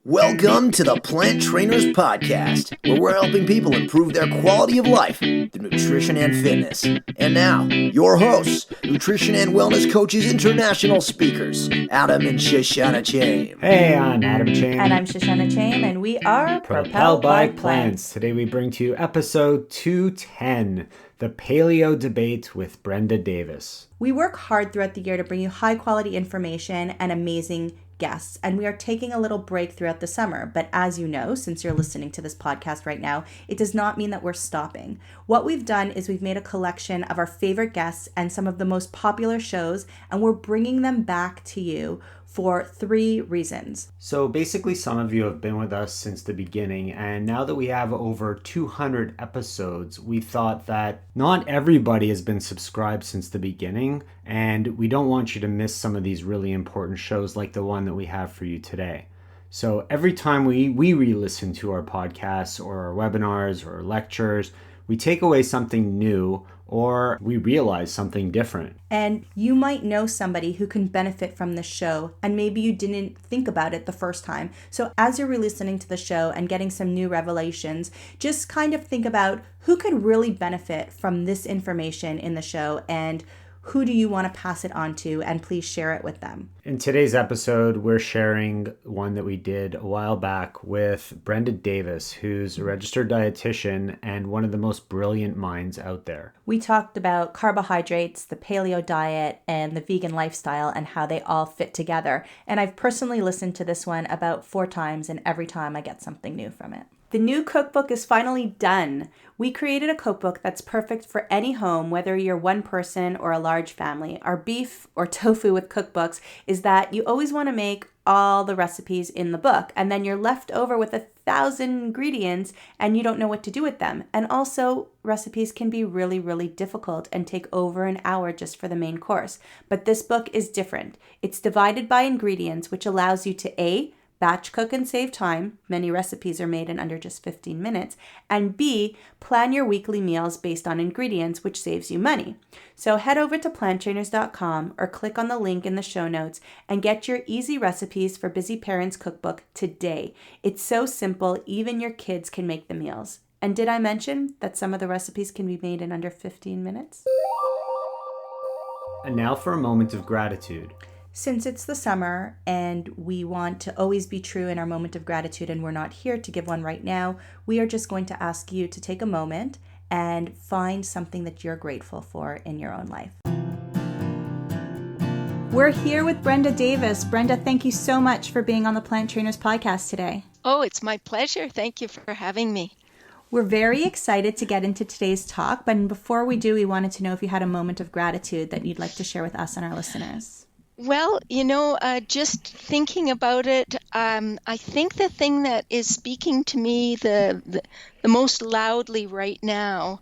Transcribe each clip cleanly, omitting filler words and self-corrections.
Welcome to the Plant Trainers Podcast, where we're helping people improve their quality of life through nutrition and fitness. And now, your hosts, nutrition and wellness coaches, international speakers, Adam and Shoshana Chaim. Hey, I'm Adam Chaim. And I'm Shoshana Chaim, and we are Propelled by Plants. Today we bring to you episode 210, the Paleo debate with Brenda Davis. We work hard throughout the year to bring you high quality information and amazing guests, and we are taking a little break throughout the summer. But as you know, since you're listening to this podcast right now, it does not mean that we're stopping. What we've done is we've made a collection of our favorite guests and some of the most popular shows, and we're bringing them back to you for 3 reasons. So basically, some of you have been with us since the beginning, and now that we have over 200 episodes, we thought that not everybody has been subscribed since the beginning, and we don't want you to miss some of these really important shows like the one that we have for you today. So every time we re-listen to our podcasts or our webinars or lectures, we take away something new or we realize something different. And you might know somebody who can benefit from this show, and maybe you didn't think about it the first time. So as you're re-listening to the show and getting some new revelations, just kind of think about who could really benefit from this information in the show, and who do you want to pass it on to, and please share it with them. In today's episode, we're sharing one that we did a while back with Brenda Davis, who's a registered dietitian and one of the most brilliant minds out there. We talked about carbohydrates, the paleo diet, and the vegan lifestyle, and how they all fit together. And I've personally listened to this one about 4 times, and every time I get something new from it. The new cookbook is finally done. We created a cookbook that's perfect for any home, whether you're one person or a large family. Our beef or tofu with cookbooks is that you always want to make all the recipes in the book, and then you're left over with 1,000 ingredients and you don't know what to do with them. And also, recipes can be really, really difficult and take over an hour just for the main course. But this book is different. It's divided by ingredients, which allows you to A, batch cook and save time. Many recipes are made in under just 15 minutes. And B, plan your weekly meals based on ingredients, which saves you money. So head over to planttrainers.com or click on the link in the show notes and get your easy recipes for busy parents cookbook today. It's so simple, even your kids can make the meals. And did I mention that some of the recipes can be made in under 15 minutes? And now for a moment of gratitude. Since it's the summer and we want to always be true in our moment of gratitude, and we're not here to give one right now, we are just going to ask you to take a moment and find something that you're grateful for in your own life. We're here with Brenda Davis. Brenda, thank you so much for being on the Plant Trainers podcast today. Oh, it's my pleasure. Thank you for having me. We're very excited to get into today's talk, but before we do, we wanted to know if you had a moment of gratitude that you'd like to share with us and our listeners. Well, just thinking about it, I think the thing that is speaking to me the most loudly right now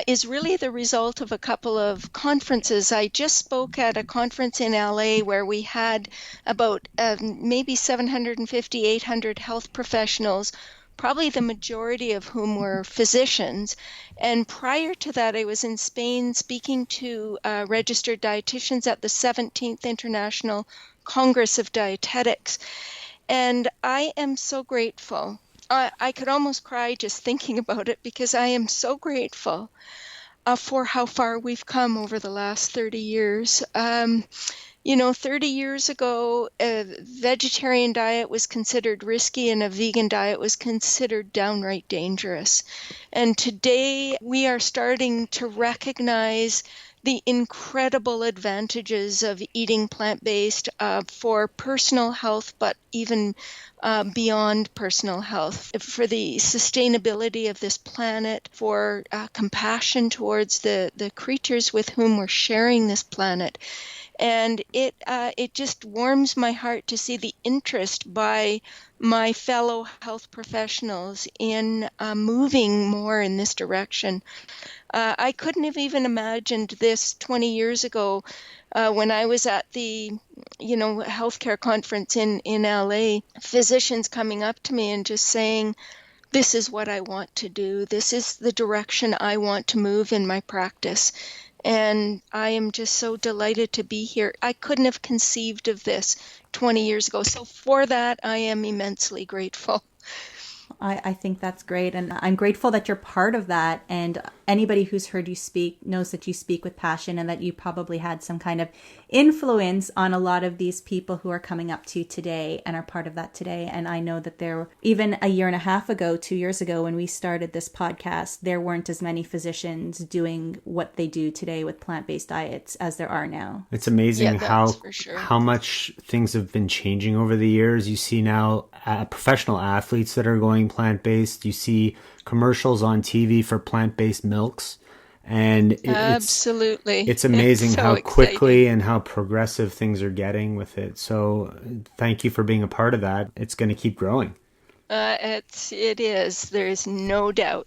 is really the result of a couple of conferences. I just spoke at a conference in LA where we had about maybe 750, 800 health professionals, probably the majority of whom were physicians. And prior to that, I was in Spain speaking to registered dietitians at the 17th International Congress of Dietetics. And I am so grateful. I could almost cry just thinking about it, because I am so grateful for how far we've come over the last 30 years. 30 years ago, a vegetarian diet was considered risky and a vegan diet was considered downright dangerous. And today we are starting to recognize the incredible advantages of eating plant-based for personal health, but even beyond personal health, for the sustainability of this planet, for compassion towards the creatures with whom we're sharing this planet. And it just warms my heart to see the interest by my fellow health professionals in moving more in this direction. I couldn't have even imagined this 20 years ago when I was at the healthcare conference in LA, physicians coming up to me and just saying, this is what I want to do. This is the direction I want to move in my practice. And I am just so delighted to be here. I couldn't have conceived of this 20 years ago. So for that, I am immensely grateful. I think that's great. And I'm grateful that you're part of that. And anybody who's heard you speak knows that you speak with passion and that you probably had some kind of influence on a lot of these people who are coming up to you today and are part of that today. And I know that there, even a year and a half ago, 2 years ago, when we started this podcast, there weren't as many physicians doing what they do today with plant-based diets as there are now. It's amazing for sure. how much things have been changing over the years. You see now professional athletes that are going plant-based. You see commercials on TV for plant-based milks. And absolutely, it's amazing so how quickly exciting and how progressive things are getting with it. So thank you for being a part of that. It's going to keep growing. It is. There is no doubt.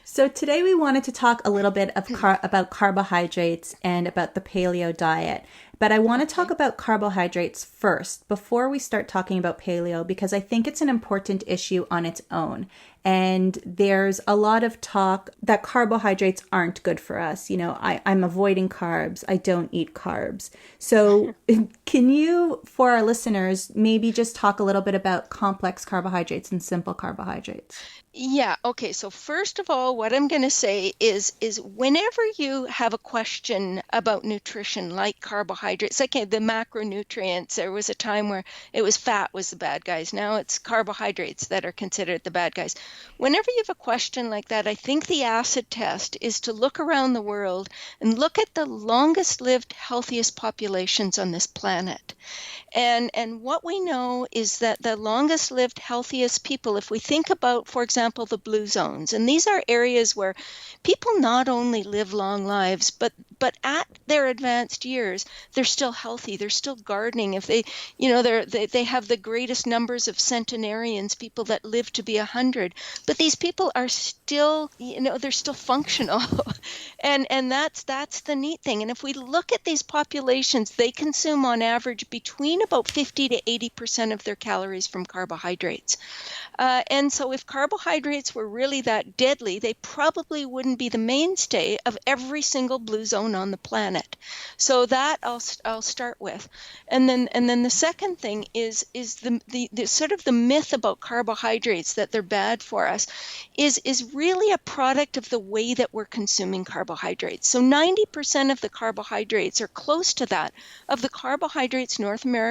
So today we wanted to talk a little bit about carbohydrates and about the paleo diet. But I want to talk about carbohydrates first before we start talking about paleo, because I think it's an important issue on its own. And there's a lot of talk that carbohydrates aren't good for us. You know, I'm avoiding carbs. I don't eat carbs. So can you, for our listeners, maybe just talk a little bit about complex carbohydrates and simple carbohydrates? Yeah. Okay. So first of all, what I'm going to say is whenever you have a question about nutrition, like carbohydrates, like the macronutrients, there was a time where it was fat was the bad guys. Now it's carbohydrates that are considered the bad guys. Whenever you have a question like that, I think the acid test is to look around the world and look at the longest lived, healthiest populations on this planet. And what we know is that the longest lived, healthiest people, if we think about, for example, the blue zones, and these are areas where people not only live long lives, but at their advanced years, they're still healthy. They're still gardening. If they, they have the greatest numbers of centenarians, people that live to be 100. But these people are still, they're still functional, and that's the neat thing. And if we look at these populations, they consume on average between about 50 to 80% of their calories from carbohydrates. And so if carbohydrates were really that deadly, they probably wouldn't be the mainstay of every single blue zone on the planet. So that I'll start with. And then the second thing is the sort of the myth about carbohydrates, that they're bad for us, is really a product of the way that we're consuming carbohydrates. So 90% of the carbohydrates, or close to that, of the carbohydrates North Americans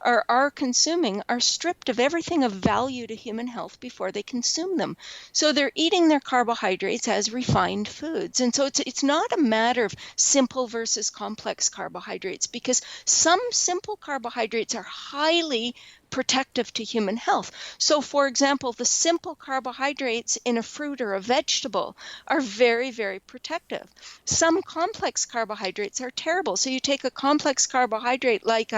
are consuming are stripped of everything of value to human health before they consume them. So they're eating their carbohydrates as refined foods. And so it's not a matter of simple versus complex carbohydrates, because some simple carbohydrates are highly protective to human health. So, for example, the simple carbohydrates in a fruit or a vegetable are very, very protective. Some complex carbohydrates are terrible. So you take a complex carbohydrate like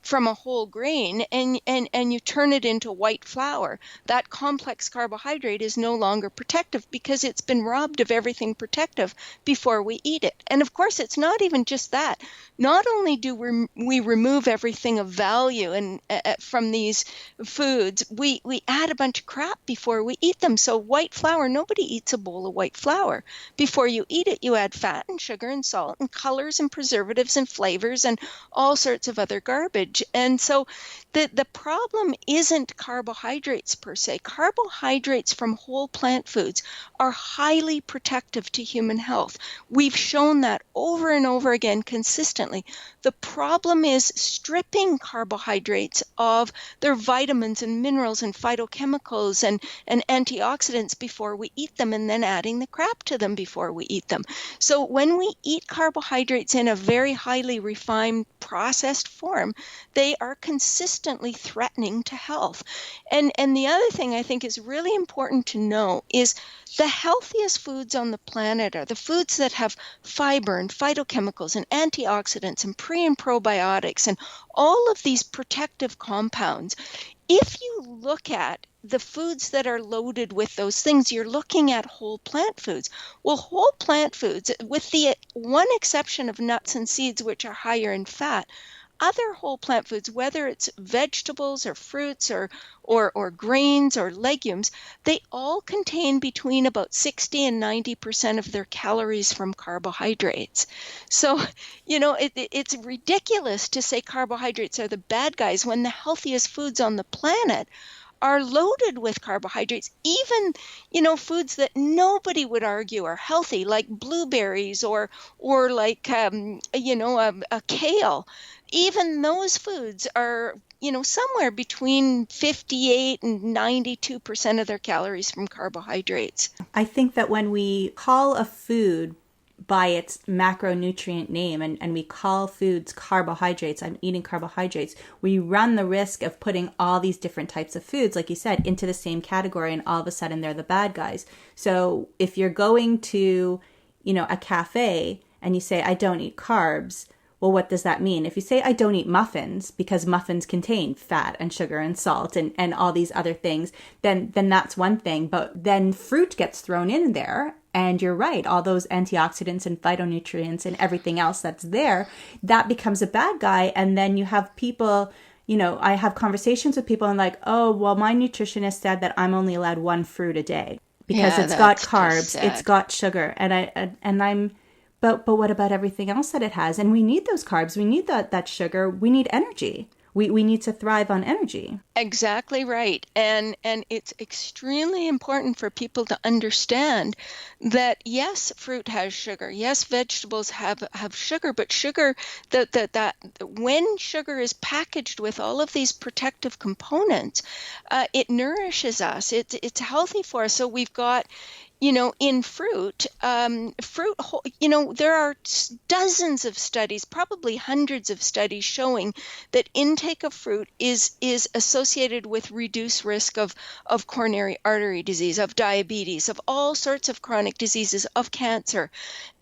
from a whole grain and you turn it into white flour. That complex carbohydrate is no longer protective because it's been robbed of everything protective before we eat it. And of course, it's not even just that. Not only do we remove everything of value and from these foods, we add a bunch of crap before we eat them. So white flour, nobody eats a bowl of white flour. Before you eat it, you add fat and sugar and salt and colors and preservatives and flavors and all sorts of other garbage. And so the problem isn't carbohydrates per se. Carbohydrates from whole plant foods are highly protective to human health. We've shown that over and over again consistently. The problem is stripping carbohydrates of their vitamins and minerals and phytochemicals and antioxidants before we eat them, and then adding the crap to them before we eat them. So when we eat carbohydrates in a very highly refined, processed form, they are consistently threatening to health. And the other thing I think is really important to know is the healthiest foods on the planet are the foods that have fiber and phytochemicals and antioxidants and pre and probiotics and all of these protective compounds. If you look at the foods that are loaded with those things, you're looking at whole plant foods. Well, whole plant foods, with the one exception of nuts and seeds, which are higher in fat, other whole plant foods, whether it's vegetables or fruits or grains or legumes, they all contain between about 60 and 90% of their calories from carbohydrates. So, it's ridiculous to say carbohydrates are the bad guys when the healthiest foods on the planet are loaded with carbohydrates, even, foods that nobody would argue are healthy, like blueberries or like, a kale. Even those foods are, somewhere between 58 and 92% of their calories from carbohydrates. I think that when we call a food by its macronutrient name and we call foods carbohydrates, I'm eating carbohydrates, we run the risk of putting all these different types of foods, like you said, into the same category, and all of a sudden they're the bad guys. So if you're going to, a cafe and you say, I don't eat carbs, well, what does that mean? If you say, I don't eat muffins because muffins contain fat and sugar and salt and all these other things, then that's one thing. But then fruit gets thrown in there. And you're right, all those antioxidants and phytonutrients and everything else that's there, that becomes a bad guy. And then you have people, I have conversations with people and like, oh, well, my nutritionist said that I'm only allowed one fruit a day because it's got carbs, it's got sugar. And I'm, but what about everything else that it has? And we need those carbs, we need that sugar, we need energy. We need to thrive on energy. Exactly right. And it's extremely important for people to understand that, yes, fruit has sugar. Yes, vegetables have sugar, but sugar, that when sugar is packaged with all of these protective components, it nourishes us. It's healthy for us. So we've got, in fruit, there are dozens of studies, probably hundreds of studies showing that intake of fruit is associated with reduced risk of coronary artery disease, of diabetes, of all sorts of chronic diseases, of cancer.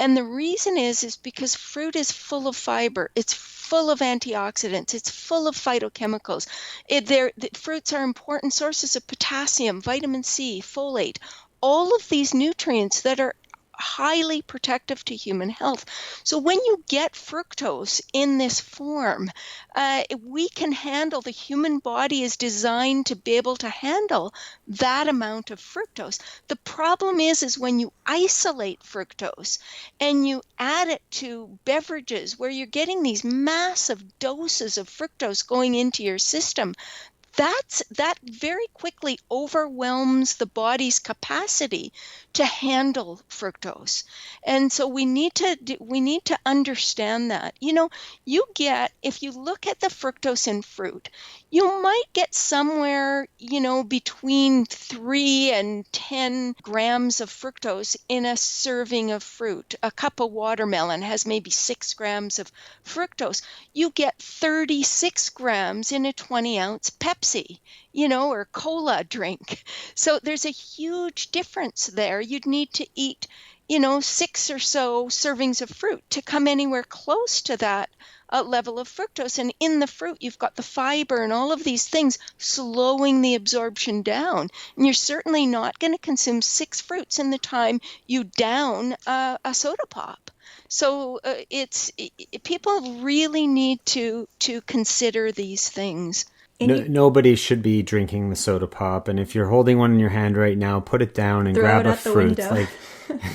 And the reason is because fruit is full of fiber. It's full of antioxidants. It's full of phytochemicals. Fruits are important sources of potassium, vitamin C, folate, all of these nutrients that are highly protective to human health. So when you get fructose in this form, we can handle, the human body is designed to be able to handle that amount of fructose. The problem is when you isolate fructose and you add it to beverages where you're getting these massive doses of fructose going into your system, that very quickly overwhelms the body's capacity to handle fructose. And so we need to understand that. If you look at the fructose in fruit, you might get somewhere, between 3 and 10 grams of fructose in a serving of fruit. A cup of watermelon has maybe 6 grams of fructose. You get 36 grams in a 20-ounce Pepsi, or cola drink. So there's a huge difference there. You'd need to eat, 6 or so servings of fruit to come anywhere close to that level of fructose. And in the fruit, you've got the fiber and all of these things slowing the absorption down. And you're certainly not going to consume 6 fruits in the time you down a soda pop. So people really need to consider these things. Nobody should be drinking the soda pop, and if you're holding one in your hand right now, put it down and grab a fruit. Like,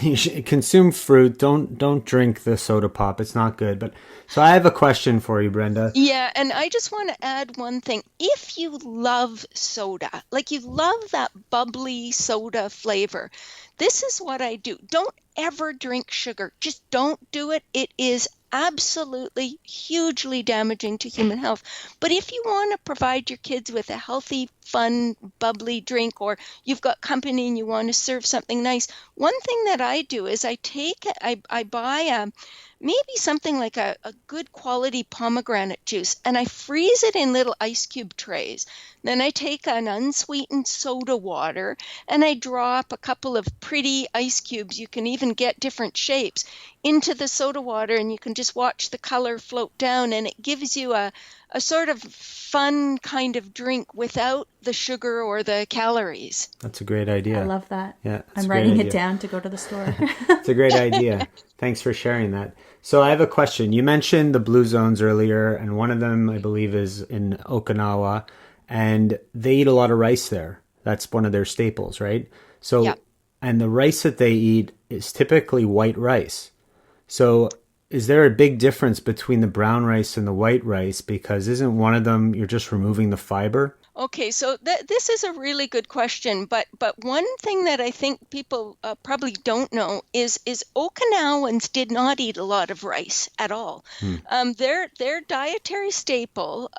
you should consume fruit. Don't drink the soda pop. It's not good. But so I have a question for you, Brenda. Yeah, and I just want to add one thing. If you love soda, like you love that bubbly soda flavor, this is what I do. Don't ever drink sugar. Just don't do it. It is absolutely hugely damaging to human health. But if you want to provide your kids with a healthy, fun, bubbly drink, or you've got company and you want to serve something nice, one thing that I do is I buy maybe something like a good quality pomegranate juice, and I freeze it in little ice cube trays. Then I take an unsweetened soda water and I drop a couple of pretty ice cubes, you can even get different shapes, into the soda water, and you can just watch the color float down, and it gives you a a sort of fun kind of drink without the sugar or the calories. That's a great idea. I love that. Yeah, I'm writing it down to go to the store. It's a great idea. Thanks for sharing that. So I have a question. You mentioned the blue zones earlier, and one of them, I believe, is in Okinawa, and they eat a lot of rice there. That's one of their staples, right? So, Yeah. And the rice that they eat is typically white rice. So is there a big difference between the brown rice and the white rice? Because isn't one of them, you're just removing the fiber? Okay, so this is a really good question, but one thing that I think people probably don't know is Okinawans did not eat a lot of rice at all. Their dietary staple,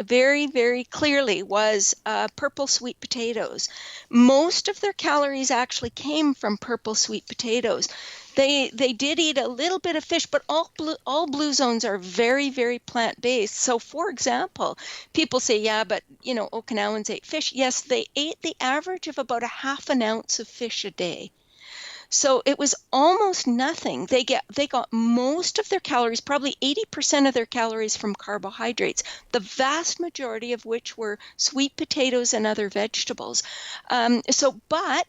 very, very clearly, was purple sweet potatoes. Most of their calories actually came from purple sweet potatoes. They did eat a little bit of fish, but all blue zones are very, very plant-based. So, for example, people say, yeah, but Okinawans ate fish. Yes, they ate the average of about a half an ounce of fish a day. So it was almost nothing. They got most of their calories, probably 80% of their calories, from carbohydrates, the vast majority of which were sweet potatoes and other vegetables. But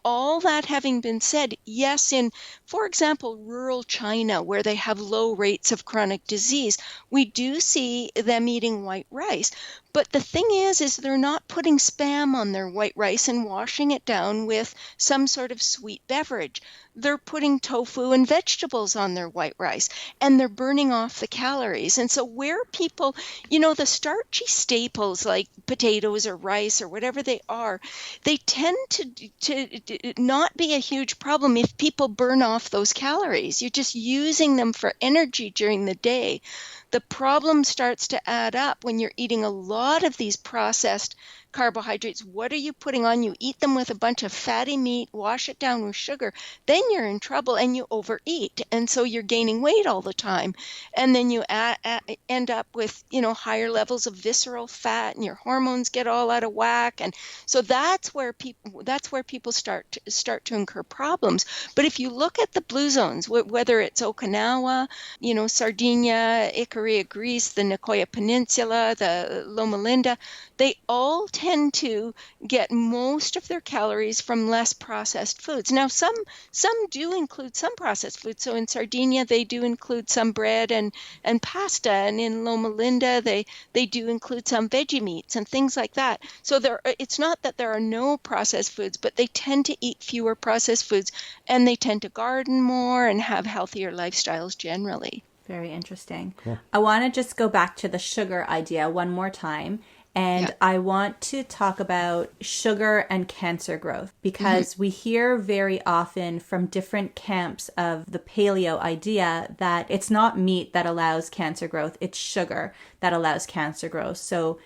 all that having been said, yes, in, for example, rural China, where they have low rates of chronic disease, we do see them eating white rice. But the thing is they're not putting Spam on their white rice and washing it down with some sort of sweet beverage. They're putting tofu and vegetables on their white rice, and they're burning off the calories. And so where people, the starchy staples like potatoes or rice or whatever they are, they tend to not be a huge problem if people burn off those calories. You're just using them for energy during the day. The problem starts to add up when you're eating a lot of these processed carbohydrates. What are you putting on? You eat them with a bunch of fatty meat, wash it down with sugar, then you're in trouble and you overeat. And so you're gaining weight all the time. And then you end up with, higher levels of visceral fat, and your hormones get all out of whack. And so that's where people start to incur problems. But if you look at the blue zones, whether it's Okinawa, Sardinia, Ikaria, Greece, the Nicoya Peninsula, the Loma Linda, they all tend to get most of their calories from less processed foods. Now, some do include some processed foods. So in Sardinia, they do include some bread and pasta, and in Loma Linda, they do include some veggie meats and things like that. So it's not that there are no processed foods, but they tend to eat fewer processed foods, and they tend to garden more and have healthier lifestyles generally. Very interesting. Cool. I want to just go back to the sugar idea one more time. And I want to talk about sugar and cancer growth, because we hear very often from different camps of the paleo idea that it's not meat that allows cancer growth, it's sugar that allows cancer growth. So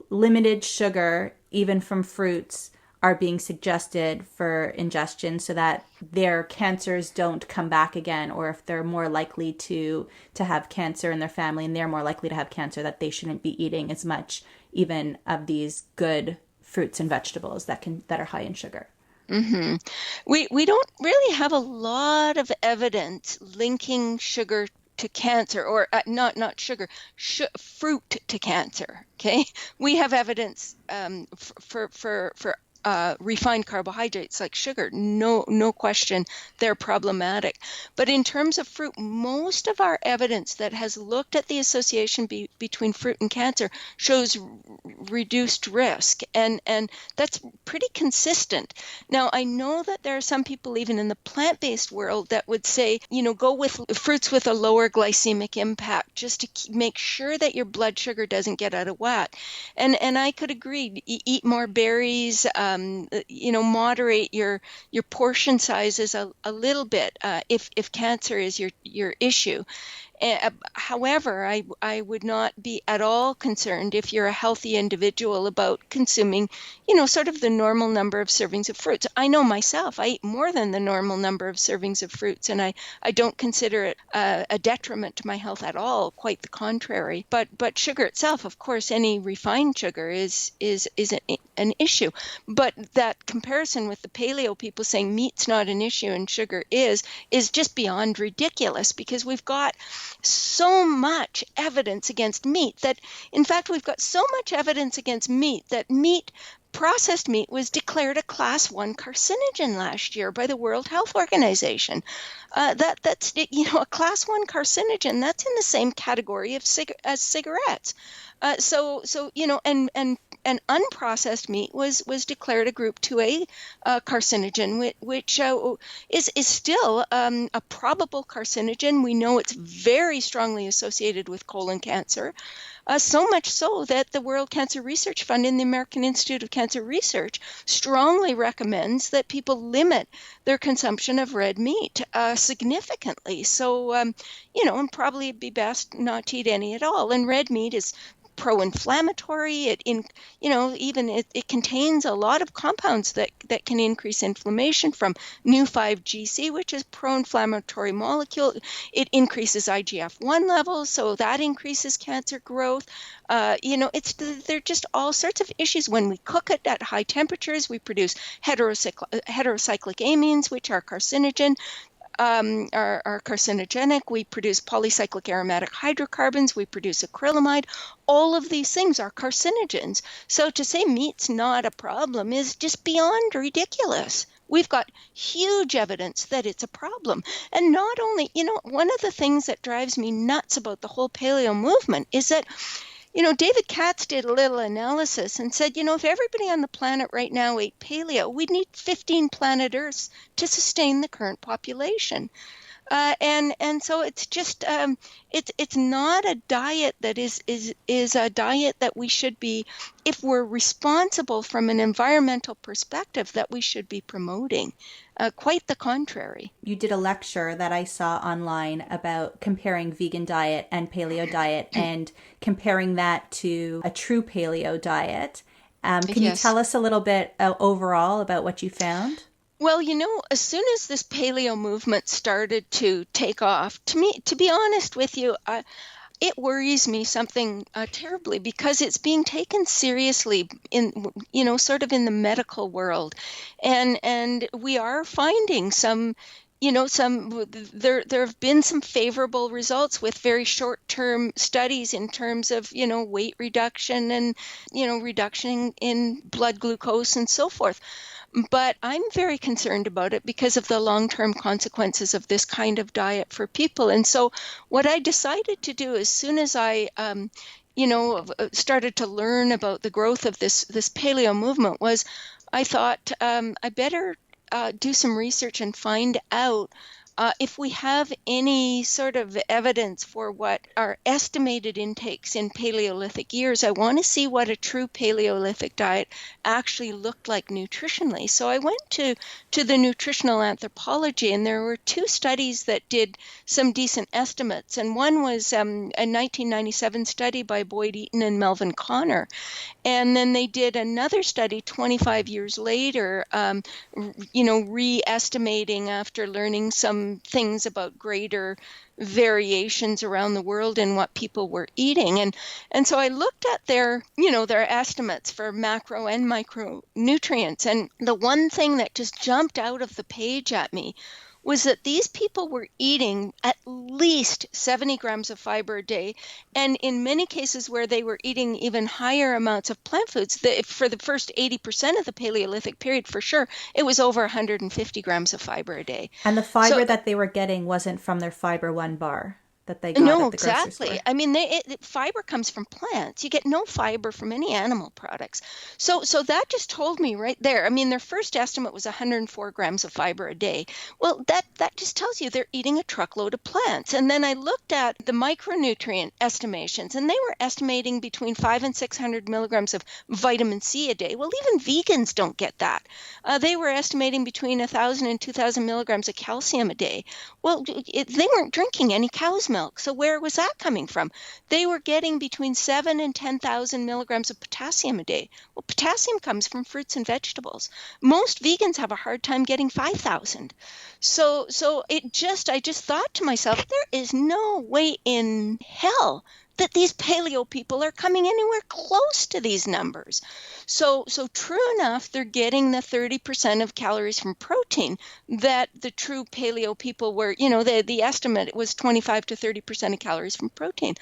limited sugar, even from fruits, are being suggested for ingestion so that their cancers don't come back again, or if they're more likely to have cancer in their family and they're more likely to have cancer, that they shouldn't be eating as much even of these good fruits and vegetables that are high in sugar. We don't really have a lot of evidence linking sugar to cancer, or not sugar, fruit to cancer. Okay, we have evidence for refined carbohydrates like sugar. No question, they're problematic. But in terms of fruit, most of our evidence that has looked at the association between fruit and cancer shows reduced risk, and that's pretty consistent. Now, I know that there are some people even in the plant-based world that would say, go with fruits with a lower glycemic impact, just to make sure that your blood sugar doesn't get out of whack. And I could agree. Eat more berries. Moderate your portion sizes a little bit if cancer is your issue. However, I would not be at all concerned if you're a healthy individual about consuming, sort of the normal number of servings of fruits. I know myself, I eat more than the normal number of servings of fruits, and I don't consider it a detriment to my health at all, quite the contrary. But sugar itself, of course, any refined sugar is an issue. But that comparison with the paleo people saying meat's not an issue and sugar is just beyond ridiculous, because we've got so much evidence against meat that, in fact, we've got so much evidence against meat that processed meat was declared a class 1 carcinogen last year by the World Health Organization. That's a class 1 carcinogen. That's in the same category as cigarettes. And unprocessed meat was declared a group 2A carcinogen, which is still a probable carcinogen. We know it's very strongly associated with colon cancer. So much so that the World Cancer Research Fund and the American Institute of Cancer Research strongly recommends that people limit their consumption of red meat significantly. So, and probably it'd be best not to eat any at all. And red meat is pro-inflammatory. It contains a lot of compounds that can increase inflammation, from nu-5-GC, which is pro-inflammatory molecule. It increases IGF-1 levels, so that increases cancer growth. There are just all sorts of issues. When we cook it at high temperatures, we produce heterocyclic amines, which are carcinogen. Are carcinogenic. We produce polycyclic aromatic hydrocarbons. We produce acrylamide. All of these things are carcinogens. So to say meat's not a problem is just beyond ridiculous. We've got huge evidence that it's a problem. And not only, one of the things that drives me nuts about the whole paleo movement is that David Katz did a little analysis and said, if everybody on the planet right now ate paleo, we'd need 15 planet Earths to sustain the current population. And so it's just it's not a diet that is a diet that we should be, if we're responsible from an environmental perspective, that we should be promoting. Quite the contrary. You did a lecture that I saw online about comparing vegan diet and paleo diet and comparing that to a true paleo diet. Can you tell us a little bit overall about what you found? Well, as soon as this paleo movement started to take off, to be honest with you, it worries me something terribly, because it's being taken seriously in, sort of in the medical world. And we are finding there have been some favorable results with very short-term studies in terms of, weight reduction and, reduction in blood glucose and so forth. But I'm very concerned about it because of the long-term consequences of this kind of diet for people. And so what I decided to do as soon as I, started to learn about the growth of this paleo movement was I thought I better do some research and find out if we have any sort of evidence for what are estimated intakes in Paleolithic years. I want to see what a true Paleolithic diet actually looked like nutritionally. So I went to the nutritional anthropology, and there were 2 studies that did some decent estimates. And one was a 1997 study by Boyd Eaton and Melvin Connor. And then they did another study 25 years later, re-estimating after learning some things about greater variations around the world in what people were eating. And so I looked at their estimates for macro and micronutrients. And the one thing that just jumped out of the page at me was that these people were eating at least 70 grams of fiber a day. And in many cases where they were eating even higher amounts of plant foods, for the first 80% of the Paleolithic period, for sure, it was over 150 grams of fiber a day. And the fiber that they were getting wasn't from their Fiber One bar that they got no, at the grocery exactly. store. I mean, fiber comes from plants. You get no fiber from any animal products. So that just told me right there. I mean, their first estimate was 104 grams of fiber a day. Well, that just tells you they're eating a truckload of plants. And then I looked at the micronutrient estimations, and they were estimating between 500 and 600 milligrams of vitamin C a day. Well, even vegans don't get that. They were estimating between 1,000 and 2,000 milligrams of calcium a day. Well, they weren't drinking any cow's milk. So where was that coming from? They were getting between 7 and 10,000 milligrams of potassium a day. Well, potassium comes from fruits and vegetables. Most vegans have a hard time getting 5,000. So I just thought to myself, there is no way in hell that these paleo people are coming anywhere close to these numbers. So true enough, they're getting the 30% of calories from protein that the true paleo people were, the estimate was 25 to 30% of calories from protein.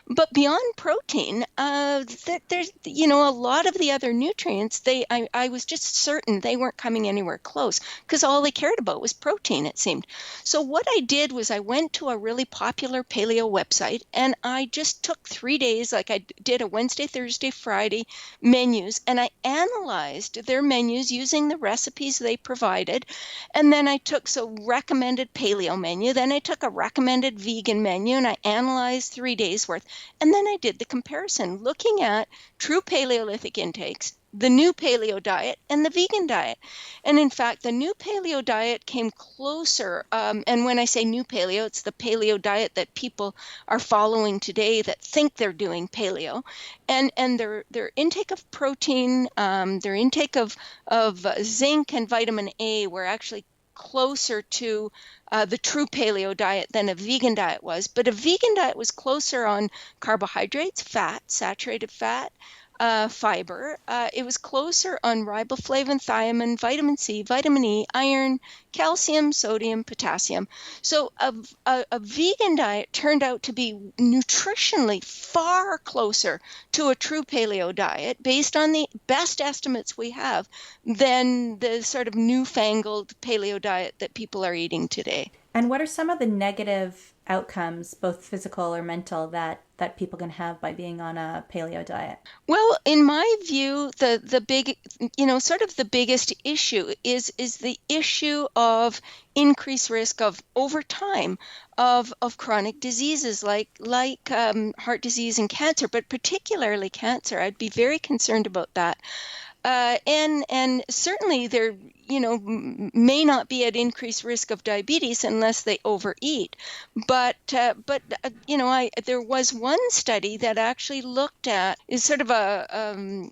But beyond protein, there's, a lot of the other nutrients, I was just certain they weren't coming anywhere close because all they cared about was protein, it seemed. So what I did was I went to a really popular paleo website and I just took 3 days, like I did a Wednesday, Thursday, Friday menus, and I analyzed their menus using the recipes they provided. And then I took recommended paleo menu, then I took a recommended vegan menu and I analyzed 3 days worth. And then I did the comparison looking at true Paleolithic intakes, the new paleo diet, and the vegan diet. And in fact, the new paleo diet came closer. And when I say new paleo, it's the paleo diet that people are following today that think they're doing paleo. And their intake of protein, their intake of zinc and vitamin A were actually closer to the true paleo diet than a vegan diet was. But a vegan diet was closer on carbohydrates, fat, saturated fat, fiber. It was closer on riboflavin, thiamine, vitamin C, vitamin E, iron, calcium, sodium, potassium. So a vegan diet turned out to be nutritionally far closer to a true paleo diet based on the best estimates we have than the sort of newfangled paleo diet that people are eating today. And what are some of the negative outcomes, both physical or mental, that people can have by being on a paleo diet? Well, in my view, the big, sort of the biggest issue is the issue of increased risk of, over time, of chronic diseases like heart disease and cancer, but particularly cancer. I'd be very concerned about that. And certainly there, may not be at increased risk of diabetes unless they overeat. But there was one study that actually looked at is sort of a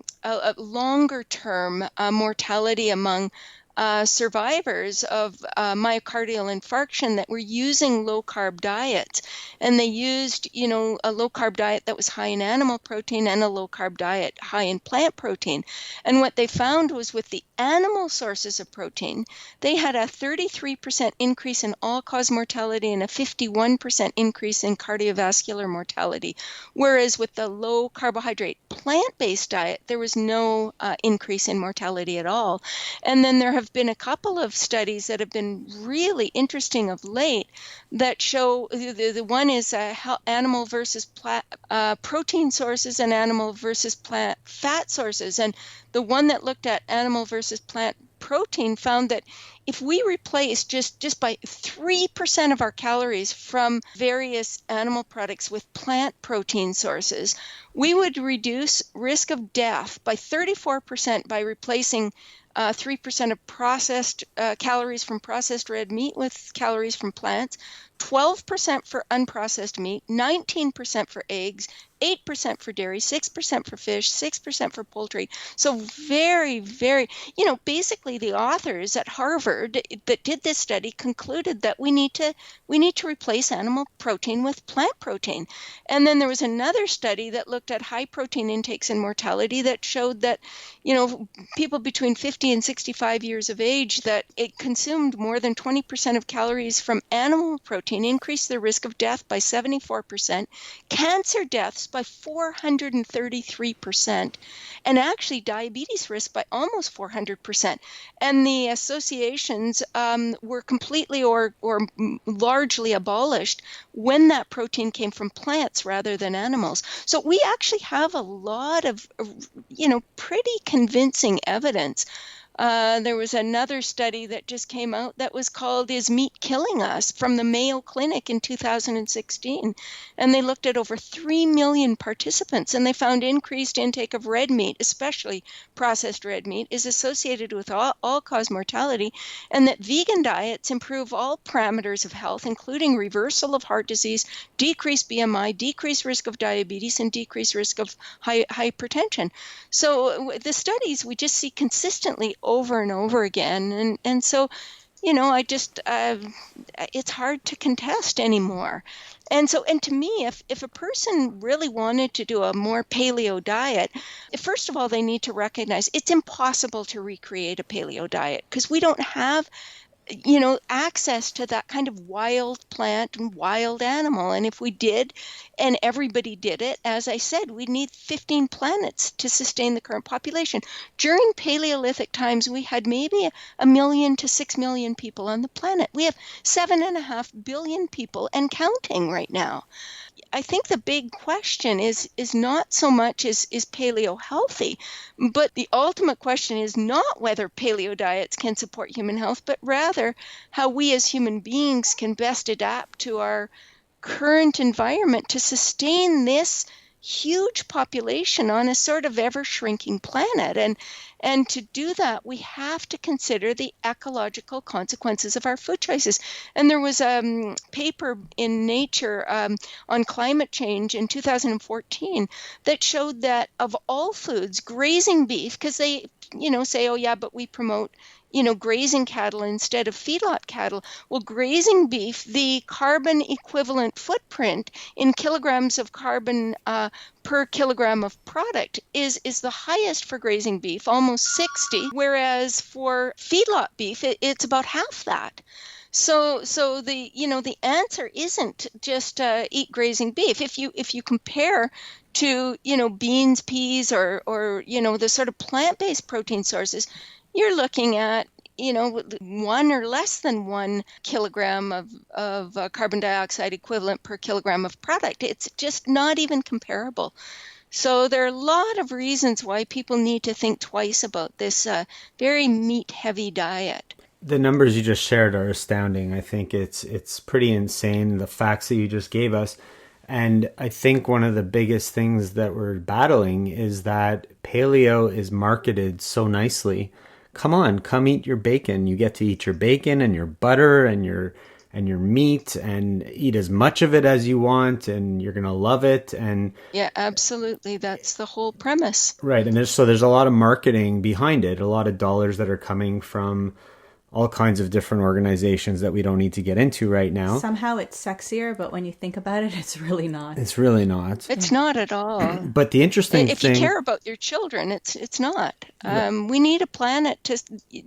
longer term mortality among survivors of myocardial infarction that were using low-carb diets. And they used, a low-carb diet that was high in animal protein and a low-carb diet high in plant protein. And what they found was with the animal sources of protein, they had a 33% increase in all-cause mortality and a 51% increase in cardiovascular mortality. Whereas with the low-carbohydrate plant-based diet, there was no increase in mortality at all. And then there have been a couple of studies that have been really interesting of late that show the one is animal versus protein sources and animal versus plant fat sources. And the one that looked at animal versus plant protein found that if we replace just by 3% of our calories from various animal products with plant protein sources, we would reduce risk of death by 34% by replacing 3% of processed calories from processed red meat with calories from plants, 12% for unprocessed meat, 19% for eggs, 8% for dairy, 6% for fish, 6% for poultry. So very, very, basically the authors at Harvard that did this study concluded that we need to replace animal protein with plant protein. And then there was another study that looked at high protein intakes and mortality that showed that, people between 50 and 65 years of age that it consumed more than 20% of calories from animal protein increased their risk of death by 74%, cancer deaths by 433%, and actually diabetes risk by almost 400%. And the associations were completely or largely abolished when that protein came from plants rather than animals. So we actually have a lot of, pretty convincing evidence. There was another study that just came out that was called Is Meat Killing Us? From the Mayo Clinic in 2016. And they looked at over 3 million participants, and they found increased intake of red meat, especially processed red meat, is associated with all-cause mortality, and that vegan diets improve all parameters of health, including reversal of heart disease, decreased BMI, decreased risk of diabetes, and decreased risk of hypertension. So the studies we just see consistently over and over again. And so I just, it's hard to contest anymore. And to me, if a person really wanted to do a more paleo diet, first of all, they need to recognize it's impossible to recreate a paleo diet because we don't have access to that kind of wild plant and wild animal. And if we did, and everybody did it, as I said, we'd need 15 planets to sustain the current population. During Paleolithic times, we had maybe 1 million to 6 million people on the planet. We have 7.5 billion people and counting right now. I think the big question is not so much is paleo healthy, but the ultimate question is not whether paleo diets can support human health, but rather how we as human beings can best adapt to our current environment to sustain this huge population on a sort of ever shrinking planet. And to do that, we have to consider the ecological consequences of our food choices. And there was a paper in Nature on climate change in 2014 that showed that of all foods, grazing beef, because they say, oh yeah, but we promote grazing cattle instead of feedlot cattle. Well, grazing beef, the carbon equivalent footprint in kilograms of carbon per kilogram of product is the highest for grazing beef, almost 60, whereas for feedlot beef, it's about half that. So the answer isn't just eat grazing beef. If you compare to beans, peas, or the sort of plant-based protein sources, you're looking at 1 or less than 1 kilogram of carbon dioxide equivalent per kilogram of product. It's just not even comparable. So there are a lot of reasons why people need to think twice about this very meat-heavy diet. The numbers you just shared are astounding. I think it's pretty insane, the facts that you just gave us. And I think one of the biggest things that we're battling is that paleo is marketed so nicely. Come on, come eat your bacon. You get to eat your bacon and your butter and your meat and eat as much of it as you want, and you're going to love it. And yeah, absolutely. That's the whole premise. Right. And there's a lot of marketing behind it, a lot of dollars that are coming from all kinds of different organizations that we don't need to get into right now. Somehow it's sexier, but when you think about it, it's really not. It's really not. It's not at all. But the interesting thing... If you care about your children, it's not. We need a planet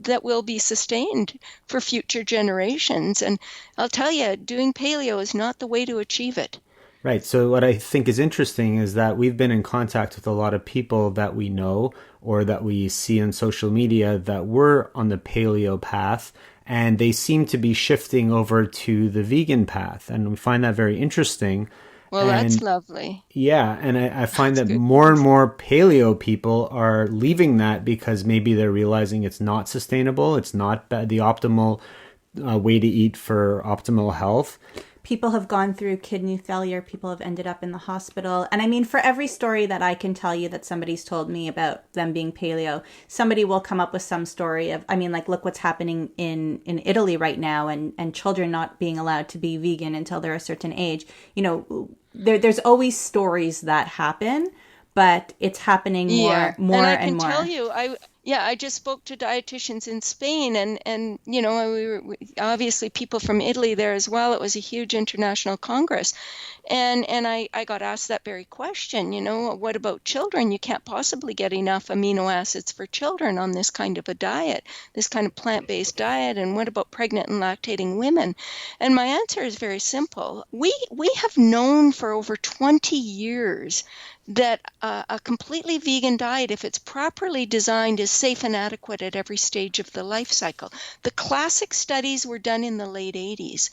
that will be sustained for future generations. And I'll tell you, doing paleo is not the way to achieve it. Right. So what I think is interesting is that we've been in contact with a lot of people that we know or that we see on social media that were on the paleo path, and they seem to be shifting over to the vegan path. And we find that very interesting. Well, that's lovely. Yeah. And I find that more and more paleo people are leaving that because maybe they're realizing it's not sustainable. It's not the optimal way to eat for optimal health. People have gone through kidney failure. People have ended up in the hospital. And I mean, for every story that I can tell you that somebody's told me about them being paleo, somebody will come up with some story of, look what's happening in Italy right now, and children not being allowed to be vegan until they're a certain age. There's always stories that happen, but it's happening more and more. And I can tell you, I just spoke to dietitians in Spain, and we were obviously people from Italy there as well. It was a huge international congress, and I got asked that very question. What about children? You can't possibly get enough amino acids for children on this kind of a diet, this kind of plant-based diet. And what about pregnant and lactating women? And my answer is very simple. We have known for over 20 years that a completely vegan diet, if it's properly designed, is safe and adequate at every stage of the life cycle. The classic studies were done in the late 80s.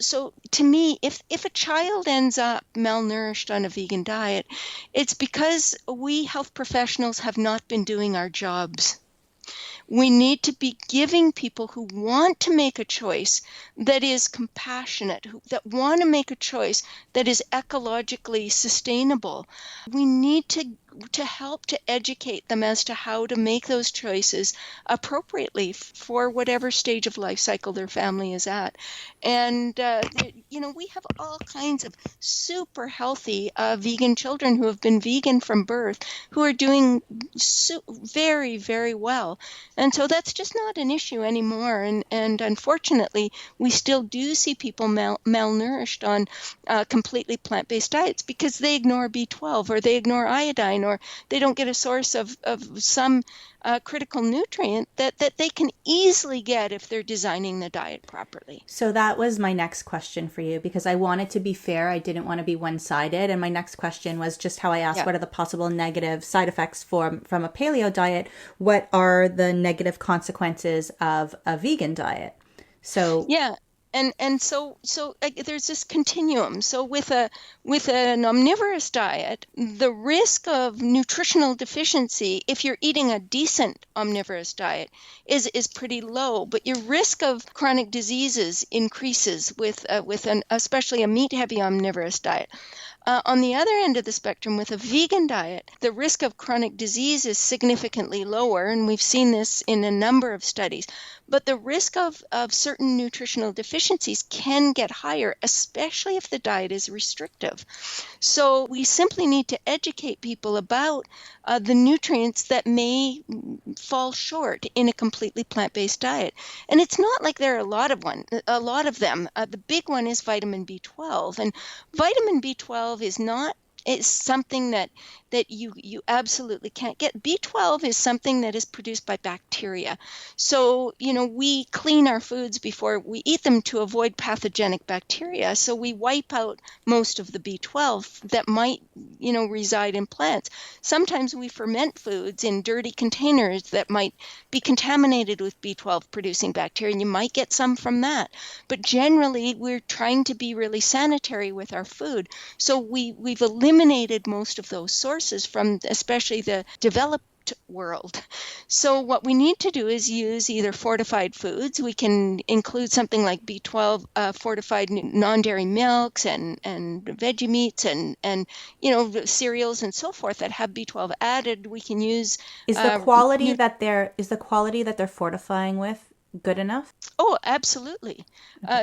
So to me, if a child ends up malnourished on a vegan diet, it's because we health professionals have not been doing our jobs. We need to be giving people who want to make a choice that is compassionate, that want to make a choice that is ecologically sustainable. We need to to help to educate them as to how to make those choices appropriately for whatever stage of life cycle their family is at. And, we have all kinds of super healthy vegan children who have been vegan from birth who are doing very, very well. And so that's just not an issue anymore. And unfortunately, we still do see people malnourished on completely plant-based diets because they ignore B12 or they ignore iodine or they don't get a source of some critical nutrient that they can easily get if they're designing the diet properly. So that was my next question for you, because I wanted to be fair. I didn't want to be one-sided. And my next question was just how I asked, what are the possible negative side effects from a paleo diet? What are the negative consequences of a vegan diet? So yeah. And so there's this continuum. So with an omnivorous diet, the risk of nutritional deficiency, if you're eating a decent omnivorous diet, is pretty low. But your risk of chronic diseases increases with especially a meat-heavy omnivorous diet. On the other end of the spectrum, with a vegan diet, the risk of chronic disease is significantly lower, and we've seen this in a number of studies. But the risk of certain nutritional deficiencies can get higher, especially if the diet is restrictive. So we simply need to educate people about the nutrients that may fall short in a completely plant-based diet. And it's not like there are a lot of them. The big one is vitamin B12. And vitamin B12 is something that you absolutely can't get. B12 is something that is produced by bacteria. So, we clean our foods before we eat them to avoid pathogenic bacteria. So we wipe out most of the B12 that might, reside in plants. Sometimes we ferment foods in dirty containers that might be contaminated with B12 producing bacteria, and you might get some from that. But generally, we're trying to be really sanitary with our food. So we've eliminated most of those sources from especially the developed world. So what we need to do is use either fortified foods. We can include something like B12 fortified non-dairy milks and veggie meats and cereals and so forth that have B12 added. We can use is the quality that they're fortifying with good enough? Oh, absolutely.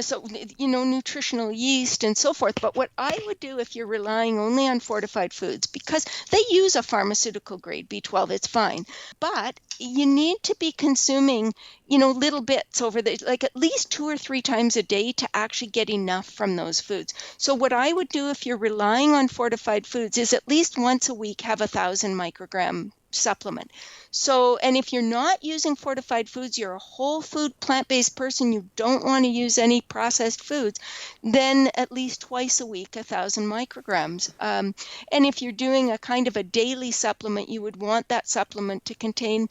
So, nutritional yeast and so forth. But what I would do if you're relying only on fortified foods, because they use a pharmaceutical grade B12, it's fine. But you need to be consuming, little bits over at least 2 or 3 times a day to actually get enough from those foods. So what I would do if you're relying on fortified foods is at least once a week have 1,000 microgram supplement. So, and if you're not using fortified foods, you're a whole food plant-based person, you don't want to use any processed foods, then at least twice a week, 1,000 micrograms. And if you're doing a kind of a daily supplement, you would want that supplement to contain,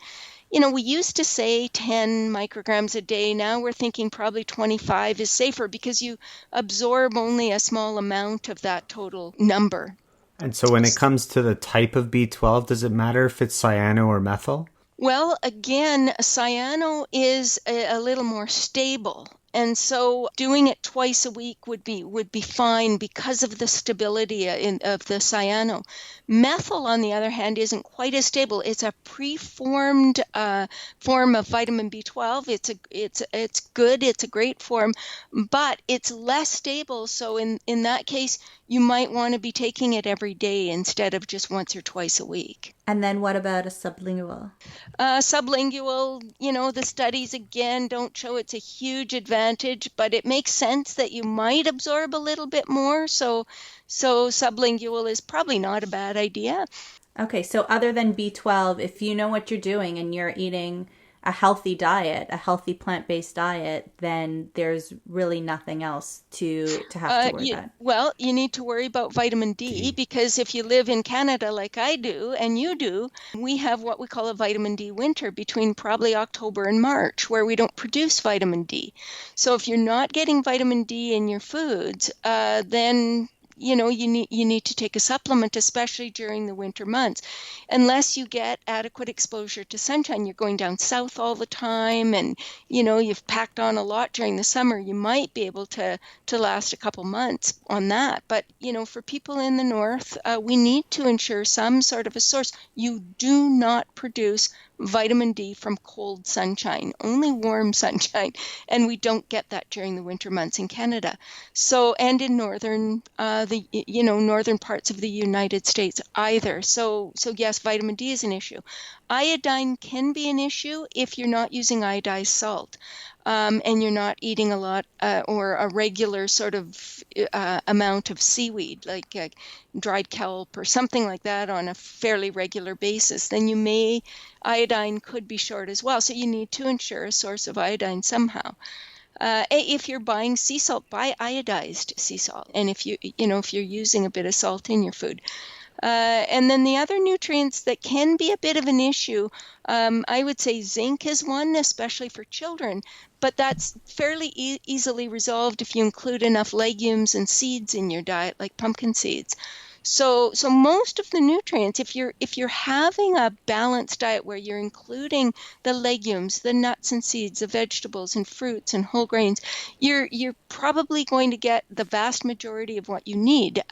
we used to say 10 micrograms a day. Now we're thinking probably 25 is safer because you absorb only a small amount of that total number. And so when it comes to the type of B12, does it matter if it's cyano or methyl? Well, again, cyano is a little more stable. And so doing it twice a week would be fine because of the stability of the cyano. Methyl, on the other hand, isn't quite as stable. It's a preformed form of vitamin B12. It's good. It's a great form, but it's less stable. So in that case, you might want to be taking it every day instead of just once or twice a week. And then what about a sublingual? Sublingual, the studies again don't show it's a huge advantage, but it makes sense that you might absorb a little bit more. So sublingual is probably not a bad idea. Okay, so other than B12, if you know what you're doing and you're eating a healthy diet, a healthy plant-based diet, then there's really nothing else to have to worry about. Well, you need to worry about vitamin D because if you live in Canada like I do and you do, we have what we call a vitamin D winter between probably October and March where we don't produce vitamin D. So if you're not getting vitamin D in your foods, then you need to take a supplement, especially during the winter months. Unless you get adequate exposure to sunshine, you're going down south all the time, and you've packed on a lot during the summer, you might be able to last a couple months on that. But for people in the north, we need to ensure some sort of a source. You do not produce vitamin D from cold sunshine, only warm sunshine, and we don't get that during the winter months in Canada. So, and in northern northern parts of the United States either. So yes, vitamin D is an issue. Iodine can be an issue if you're not using iodized salt. And you're not eating a lot or a regular sort of amount of seaweed, like dried kelp or something like that on a fairly regular basis, then iodine could be short as well. So you need to ensure a source of iodine somehow. If you're buying sea salt, buy iodized sea salt. And if you're using a bit of salt in your food. And then the other nutrients that can be a bit of an issue, I would say zinc is one, especially for children, but that's fairly easily resolved if you include enough legumes and seeds in your diet, like pumpkin seeds. So most of the nutrients, if you're having a balanced diet where you're including the legumes, the nuts and seeds, the vegetables and fruits and whole grains, you're probably going to get the vast majority of what you need.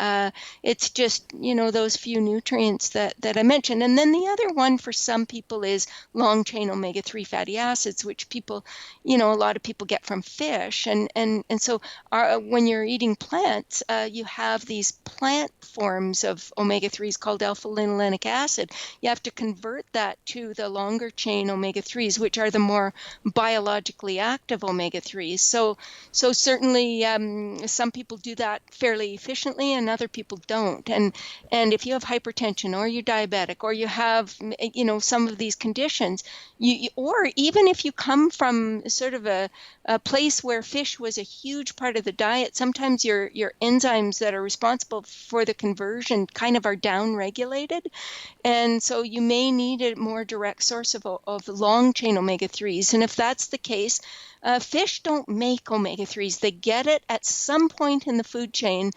It's just those few nutrients that I mentioned. And then the other one for some people is long chain omega-3 fatty acids, which people, a lot of people get from fish. And so when you're eating plants, you have these plant forms of omega-3s called alpha-linolenic acid. You have to convert that to the longer chain omega-3s, which are the more biologically active omega-3s. So certainly some people do that fairly efficiently and other people don't. And if you have hypertension or you're diabetic or you have some of these conditions, or even if you come from sort of a place where fish was a huge part of the diet, sometimes your enzymes that are responsible for the conversion kind of are down-regulated. And so you may need a more direct source of long-chain omega-3s. And if that's the case, fish don't make omega-3s. They get it at some point in the food chain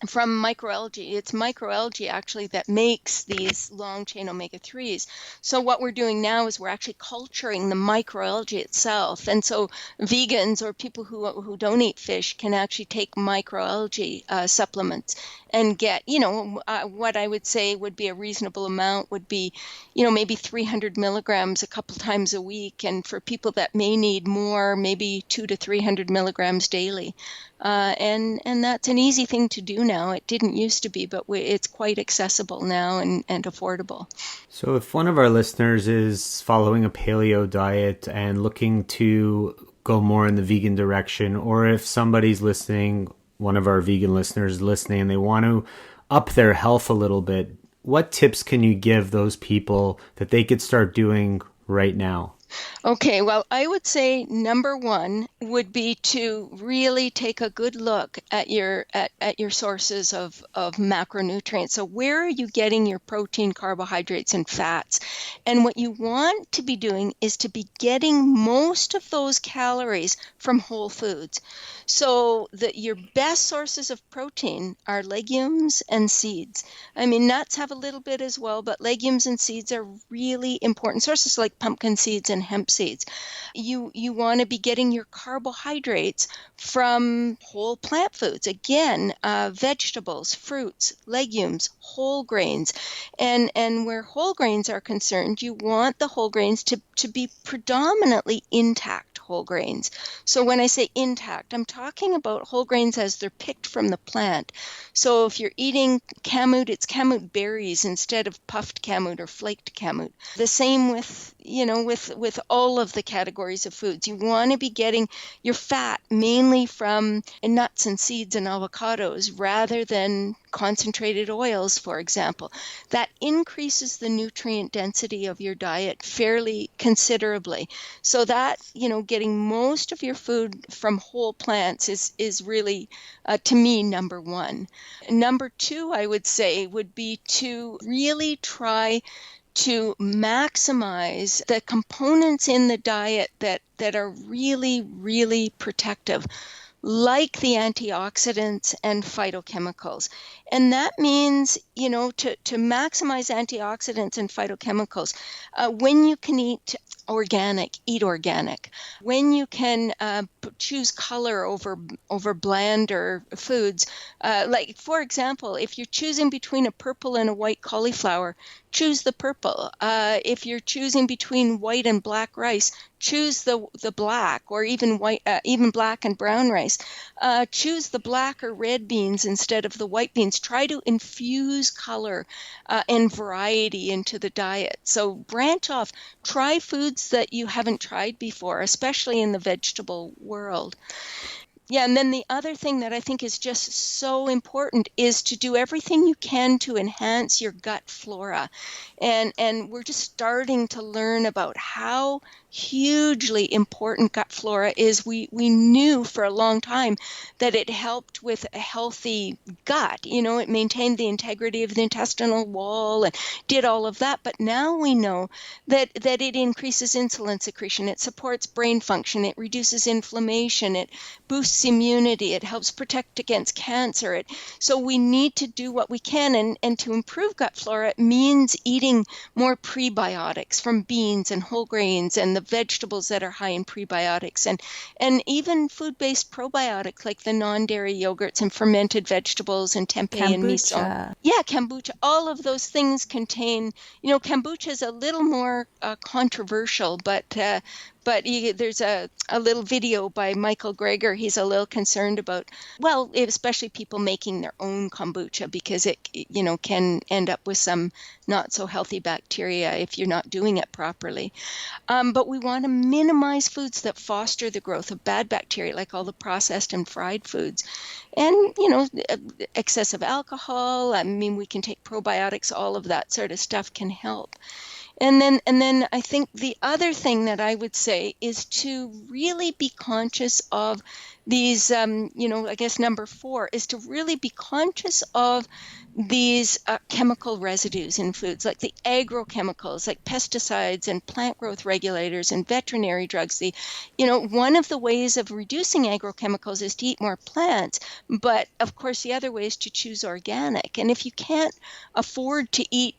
from microalgae. It's microalgae actually that makes these long-chain omega-3s. So what we're doing now is we're actually culturing the microalgae itself. And so vegans or people who don't eat fish can actually take microalgae supplements and get, what I would say would be a reasonable amount would be, maybe 300 milligrams a couple times a week. And for people that may need more, maybe 200 to 300 milligrams daily. And that's an easy thing to do now. It didn't used to be, but it's quite accessible now and affordable. So if one of our listeners is following a paleo diet and looking to go more in the vegan direction, or if somebody's listening, one of our vegan listeners listening, and they want to up their health a little bit, what tips can you give those people that they could start doing right now? Okay, well, I would say number one would be to really take a good look at your sources of macronutrients. So where are you getting your protein, carbohydrates, and fats? And what you want to be doing is to be getting most of those calories from whole foods. So your best sources of protein are legumes and seeds. I mean, nuts have a little bit as well, but legumes and seeds are really important sources, like pumpkin seeds and hemp seeds. You want to be getting your carbohydrates from whole plant foods. Again, vegetables, fruits, legumes, whole grains. And where whole grains are concerned, you want the whole grains to be predominantly intact whole grains. So when I say intact, I'm talking about whole grains as they're picked from the plant. So if you're eating kamut, it's kamut berries instead of puffed kamut or flaked kamut. The same with all of the categories of foods. You want to be getting your fat mainly from nuts and seeds and avocados rather than concentrated oils, for example. That increases the nutrient density of your diet fairly considerably. So that, getting most of your food from whole plants is really, to me, number one. Number two, I would say, would be to really try to maximize the components in the diet that are really, really protective. like the antioxidants and phytochemicals. And that means, to maximize antioxidants and phytochemicals, when you can eat organic, eat organic. When you can choose color over blander foods, like, for example, if you're choosing between a purple and a white cauliflower, choose the purple. If you're choosing between white and black rice, choose the black, or even white, even black and brown rice. Choose the black or red beans instead of the white beans. Try to infuse color and variety into the diet. So branch off. Try foods that you haven't tried before, especially in the vegetable world. Yeah, and then the other thing that I think is just so important is to do everything you can to enhance your gut flora. And we're just starting to learn about how hugely important gut flora is. We knew for a long time that it helped with a healthy gut. It maintained the integrity of the intestinal wall and did all of that. But now we know that it increases insulin secretion, it supports brain function, it reduces inflammation, it boosts immunity, it helps protect against cancer. So we need to do what we can, and to improve gut flora, it means eating more prebiotics from beans and whole grains and the vegetables that are high in prebiotics, and even food-based probiotics like the non-dairy yogurts and fermented vegetables and tempeh and miso. Yeah, kombucha. All of those things contain, kombucha is a little more controversial, but there's a little video by Michael Greger. He's a little concerned about, well, especially people making their own kombucha, because it, can end up with some not so healthy bacteria if you're not doing it properly. But we want to minimize foods that foster the growth of bad bacteria, like all the processed and fried foods. And, excessive alcohol, we can take probiotics, all of that sort of stuff can help. And then I think the other thing that I would say is to really be conscious of these, I guess number 4 is to really be conscious of these chemical residues in foods, like the agrochemicals, like pesticides and plant growth regulators and veterinary drugs. One of the ways of reducing agrochemicals is to eat more plants, but of course the other way is to choose organic. And if you can't afford to eat,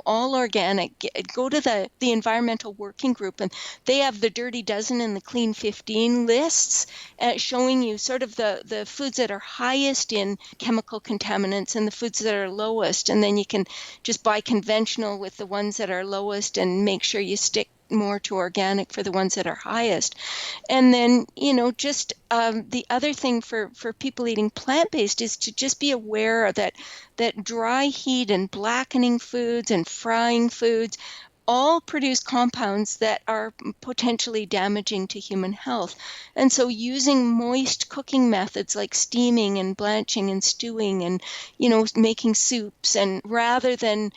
all organic, go to the Environmental Working Group, and they have the Dirty Dozen and the Clean 15 lists showing you sort of the foods that are highest in chemical contaminants and the foods that are lowest. And then you can just buy conventional with the ones that are lowest and make sure you stick more to organic for the ones that are highest. And then, just the other thing for people eating plant-based is to just be aware that dry heat and blackening foods and frying foods all produce compounds that are potentially damaging to human health. And so using moist cooking methods like steaming and blanching and stewing and, making soups, and rather than,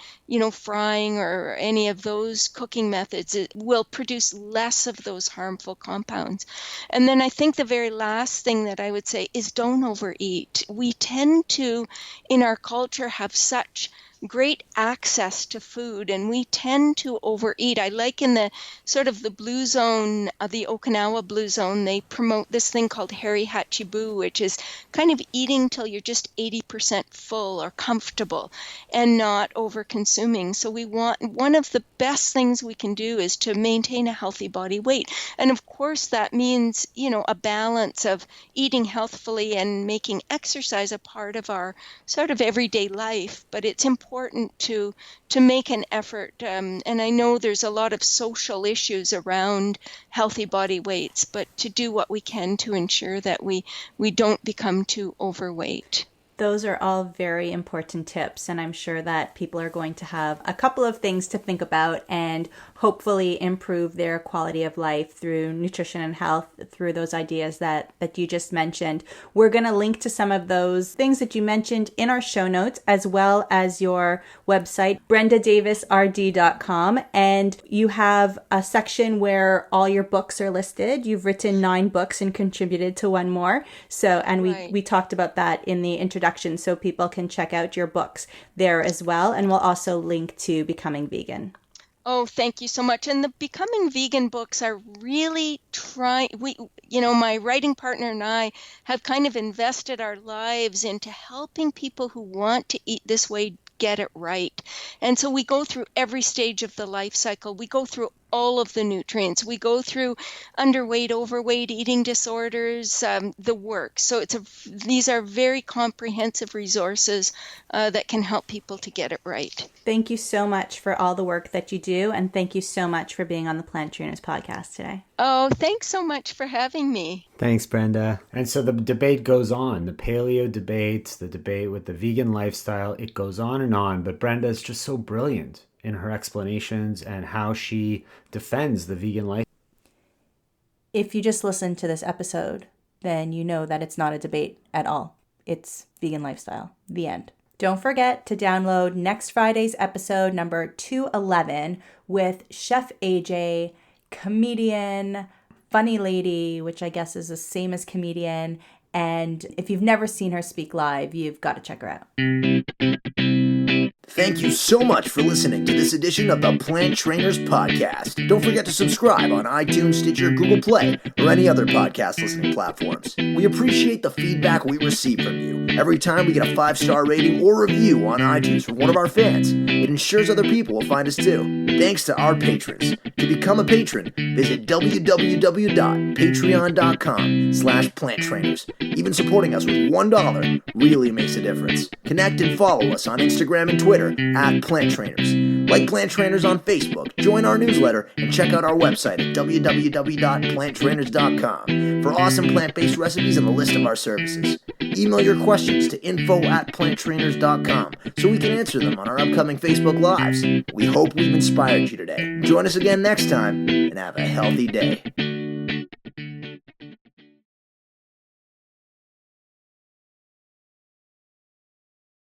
frying or any of those cooking methods, it will produce less of those harmful compounds. And then I think the very last thing that I would say is don't overeat. We tend to, in our culture, have such great access to food, and we tend to overeat. I like in the sort of the blue zone, the Okinawa blue zone, they promote this thing called Heri Hachibu, which is kind of eating till you're just 80% full or comfortable and not over consuming. So one of the best things we can do is to maintain a healthy body weight. And of course that means, a balance of eating healthfully and making exercise a part of our sort of everyday life. But it's important to make an effort, and I know there's a lot of social issues around healthy body weights, but to do what we can to ensure that we don't become too overweight. Those are all very important tips, and I'm sure that people are going to have a couple of things to think about and hopefully improve their quality of life through nutrition and health, through those ideas that you just mentioned. We're going to link to some of those things that you mentioned in our show notes, as well as your website, brendadavisrd.com, and you have a section where all your books are listed. You've written 9 books and contributed to one more. So, and Right. we talked about that in the introduction, so people can check out your books there as well. And we'll also link to Becoming Vegan. Oh, thank you so much. And the Becoming Vegan books are really my writing partner and I have kind of invested our lives into helping people who want to eat this way get it right. And so we go through every stage of the life cycle. We go through all of the nutrients. We go through underweight, overweight, eating disorders, the work. So these are very comprehensive resources that can help people to get it right. Thank you so much for all the work that you do, and thank you so much for being on the Plant Trainers podcast today. Oh, thanks so much for having me. Thanks, Brenda. And so the debate goes on, the paleo debate, the debate with the vegan lifestyle, it goes on, but Brenda is just so brilliant in her explanations and how she defends the vegan life. If you just listen to this episode, then you know that it's not a debate at all. It's vegan lifestyle. The end. Don't forget to download next Friday's episode number 211 with Chef AJ, comedian, funny lady, which I guess is the same as comedian. And if you've never seen her speak live, you've got to check her out. Thank you so much for listening to this edition of the Plant Trainers Podcast. Don't forget to subscribe on iTunes, Stitcher, Google Play, or any other podcast listening platforms. We appreciate the feedback we receive from you. Every time we get a 5-star rating or review on iTunes from one of our fans, it ensures other people will find us too. Thanks to our patrons. To become a patron, visit www.patreon.com/planttrainers. Even supporting us with $1 really makes a difference. Connect and follow us on Instagram and Twitter @PlantTrainers. Like Plant Trainers on Facebook, join our newsletter, and check out our website at www.planttrainers.com for awesome plant-based recipes and a list of our services. Email your questions to info@planttrainers.com so we can answer them on our upcoming Facebook Lives. We hope we've inspired you today. Join us again next time, and have a healthy day.